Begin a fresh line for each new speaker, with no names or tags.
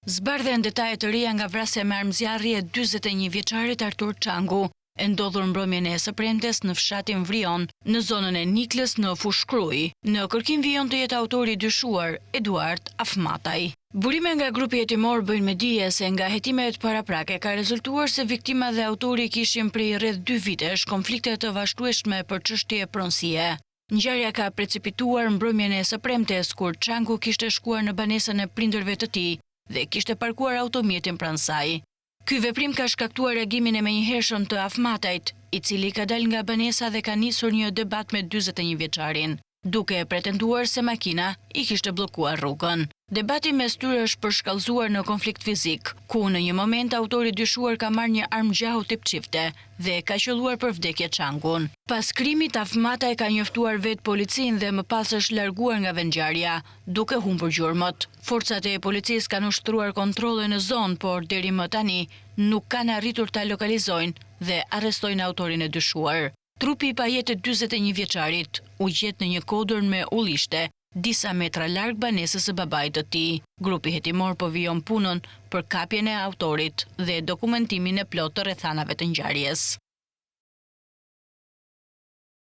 Zbardhen detajet të reja nga vrasja me armëzjarri e 41 vjeçarit Artur Çangu, e ndodhur mbrëmjen e së premtes në fshatin Vrion, në zonën e Niklës në Fushkruj. Në kërkim vijon të jetë autori i dyshuar, Eduard Afmataj. Burime nga grupi hetimor bëjnë me dije se nga hetimet paraprake ka rezultuar se viktima dhe autori kishin prej rreth 2 vitesh konflikte të vazhdueshme për çështje pronësie. Ngjarja ka precipituar mbrëmjen e së premtes kur Çangu kishte shkuar në banesën e prindërve të tij dhe kishte parkuar automjetin pranë saj. Ky veprim ka shkaktuar reagimin e menjëhershëm të Afmatajt, i cili ka dalë nga banesa dhe ka nisur një debat me 41 vjeçarin, duke pretenduar se makina i kishte bllokuar rrugën. Debati mes tyre është përshkallëzuar në konflikt fizik, ku në një moment autori dyshuar ka marrë një armë gjahu tip çifte dhe ka qelluar për vdekje Çangun. Pas krimit, Afmataj ka njoftuar vetë policinë dhe më pas është larguar nga vendngjarja, duke humbur gjurmët. Forcat e policisë kanë ushtruar kontrolle në zonë, por deri më tani nuk kanë arritur ta lokalizojnë dhe arrestojnë autorin e dyshuar. Trupi i pajetë 41 vjeçarit u gjet në një kodër me ullishte, disa metra larg banesës së babait të tij. Grupi hetimor po vijon punën për kapjen e autorit dhe dokumentimin e plotë të rrethanave të ngjarjes.